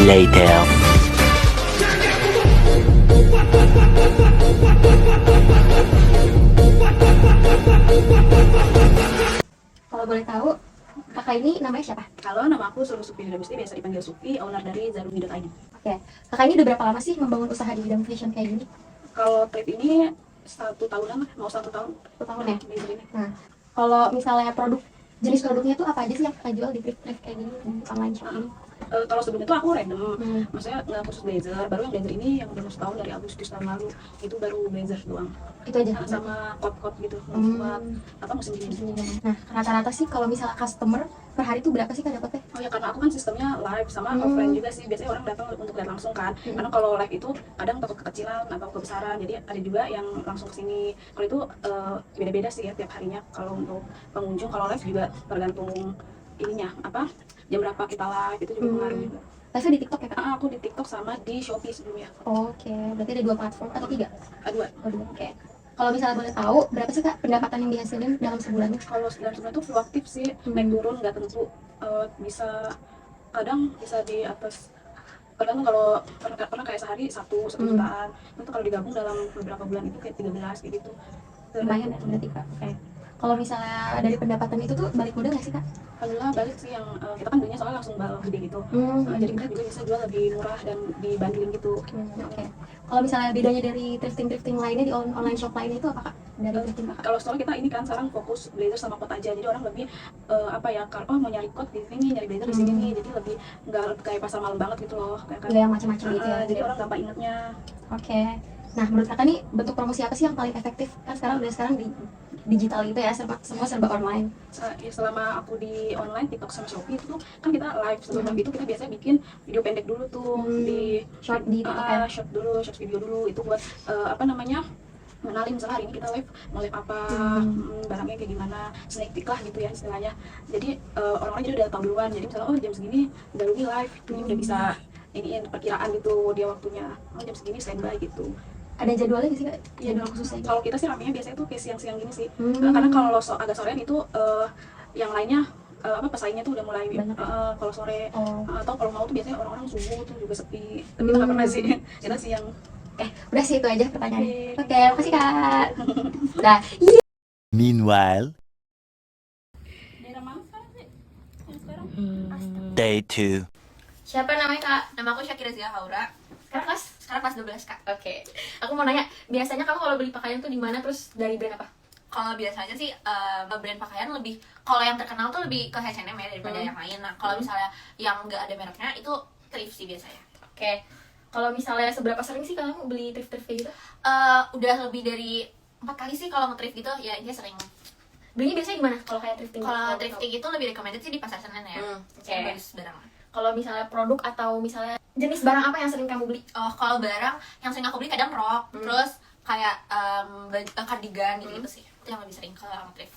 later. Kalau boleh tahu, kakak ini namanya siapa? Halo, nama aku Suruh Sufi Gusti, biasa dipanggil Sufi, owner dari Zarumi.id. Oke, kakak ini udah berapa lama sih membangun usaha di bidang fashion kayak gini? Kalau trip ini 1 tahunan lah, mau 1 tahun. 1 tahun ya? Blazer ini. Nah, kalau misalnya jenis produknya tuh apa aja sih yang kakak jual di thrift kayak gini, di online shop ini? Kalau sebelumnya tuh aku random, Hmm. maksudnya nggak khusus blazer. Baru yang blazer ini yang baru setahun dari Agustus tahun lalu, itu baru blazer doang. Itu aja? Sama coat gitu, buat apa musim dingin. Nah, rata-rata sih kalau misalnya customer per hari tuh berapa sih kak dapetnya? Oh ya, karena aku kan sistemnya live sama offline juga sih. Biasanya orang datang untuk lihat langsung kan. Karena kalau live itu kadang takut kekecilan atau kebesaran. Jadi ada juga yang langsung kesini. Kalau itu beda-beda sih ya tiap harinya. Kalau untuk pengunjung, kalau live juga tergantung ininya apa jam berapa kita live, itu juga pengaruh juga. Live di TikTok ya kak? Aku di TikTok sama di Shopee sebelumnya. Oke, berarti ada 2 platform atau 3? Dua. Oh, 2, oke. Kalau misalnya boleh tahu, berapa sih kak pendapatan yang dihasilin dalam sebulan? Kalau dalam sebulan itu fluktuatif sih, naik turun nggak tentu. Bisa kadang bisa di atas, kadang kalau pernah kayak sehari 1 jutaan. Itu kalau digabung dalam beberapa bulan itu kayak 13 kayak gitu. Lumayan ya berarti kak. Oke. Kalau misalnya dari pendapatan itu tuh balik modal nggak sih kak? Alhamdulillah balik sih, yang kita kan belinya soalnya langsung balok gede gitu. Jadi kita juga bisa jual lebih murah dan dibandingin gitu. Oke. Kalau misalnya bedanya dari thrifting lainnya di online shop lainnya itu apa kak? Dari thrifting kakak? Kalau soalnya kita ini kan sekarang fokus blazer sama coat aja, jadi orang lebih apa ya, kalau mau nyari coat di sini, nyari blazer di sini nih, jadi lebih nggak kayak pasar malam banget gitu loh, kayak Nggak yang macam-macam gitu ya? jadi orang gampang ingetnya. Oke. Nah, menurut kakak nih bentuk promosi apa sih yang paling efektif? Kan sekarang di digital gitu ya, semua serba online. Ya, selama aku di online TikTok sama Shopee itu tuh kan kita live, sebelum live itu kita biasanya bikin video pendek dulu tuh di Short di TikTok ya? short video dulu, itu buat apa namanya, mengenalin misalnya hari ini kita live mau live apa, barangnya kayak gimana, sneak peek lah gitu ya istilahnya. Jadi orang-orang jadi udah tahu duluan, jadi misalnya oh jam segini Darumi live, ini udah bisa iniin perkiraan gitu dia waktunya, oh jam segini standby gitu. Ada jadwalnya nggak sih kak? Jadwal khususnya? Kalau kita sih ramenya biasanya tuh kayak siang-siang gini sih. Karena kalau agak sorean itu yang lainnya apa pesaingnya tuh udah mulai kalau sore, atau kalau mau tuh biasanya orang-orang subuh tuh juga sepi. Tapi kita nggak pernah sih. Kita siang. Udah sih itu aja pertanyaannya. Oke, makasih kak. Nah, Meanwhile, Daerah mana sekarang sih? Yang sekarang? day 2. siapa namanya kak? Nama aku Syakira Zia Haura. Sekarang kelas 12 kak. Oke. Aku mau nanya, biasanya kamu kalau beli pakaian tuh di mana, terus dari brand apa? Kalau biasanya sih brand pakaian lebih, kalau yang terkenal tuh lebih ke H&M ya daripada yang lain. Nah kalau misalnya yang nggak ada mereknya itu thrift sih biasanya. Oke. Kalau misalnya seberapa sering sih kamu beli thrift kayak gitu? Udah lebih dari 4 kali sih kalau nge-thrift gitu ya, ini sering. Belinya biasanya di mana kalau kayak thrifting? Kalau thrifting itu lebih recommended sih di Pasar Senen ya. Oke. Bagus barang. Kalau misalnya produk atau misalnya jenis barang apa yang sering kamu beli? Oh kalau barang yang sering aku beli kadang rok, terus kayak cardigan gitu sih. Itu yang lebih sering kalau nge-thrift.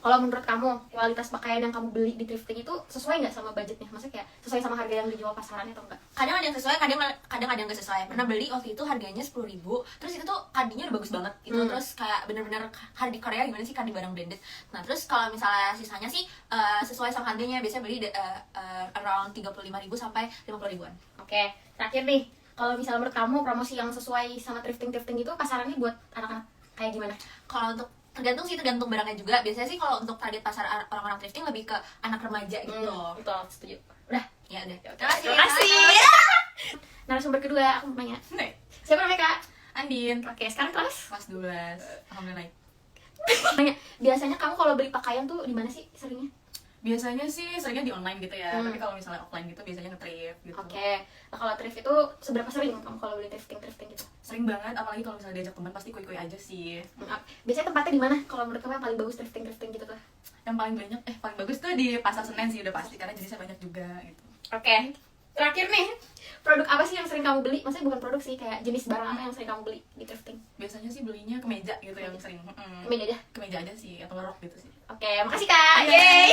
Kalau menurut kamu, kualitas pakaian yang kamu beli di thrifting itu sesuai nggak sama budgetnya? Maksudnya kayak sesuai sama harga yang dijual pasarannya atau enggak? Kadang ada yang sesuai, kadang ada yang nggak sesuai. Pernah beli waktu itu harganya 10.000, terus itu tuh kardinya udah bagus banget gitu. Terus kayak bener-bener kardi Korea gimana sih, kardi barang branded. Nah terus kalau misalnya sisanya sih sesuai sama harganya, biasanya beli around 35.000 sampai 50.000-an. Oke, terakhir nih, kalau misalnya menurut kamu promosi yang sesuai sama thrifting itu pasarannya buat anak-anak kayak gimana? Kalau untuk tergantung barangnya juga. Biasanya sih kalau untuk target pasar orang-orang thrifting lebih ke anak remaja gitu. Betul, setuju. Udah, Ya udah. terima kasih. Narasumber kedua, aku mau nanya. Siapa namanya kak? Andin, Oke, sekarang kelas? kelas 12. Alhamdulillah. Nanya, biasanya kamu kalau beli pakaian tuh di mana sih seringnya? Biasanya sih seringnya di online gitu ya. Tapi kalau misalnya offline gitu biasanya nge-thrift gitu. Oke, nah, kalau thrift itu seberapa sering kamu kalau beli thrifting gitu? Sering banget, apalagi kalau misalnya diajak teman pasti kuy-kuy aja sih. Biasanya tempatnya di mana? Kalau menurut kamu yang paling bagus thrifting gitu tuh? Yang paling bagus tuh di Pasar Senen sih udah pasti, karena jenisnya banyak juga gitu. Oke, terakhir nih, produk apa sih yang sering kamu beli? Maksudnya bukan produk sih, kayak jenis barang apa yang sering kamu beli di thrifting? Biasanya sih belinya kemeja gitu yang sering. Kemeja aja? Kemeja aja sih, atau rok gitu sih. Oke, makasih kak. Iya. Yeay.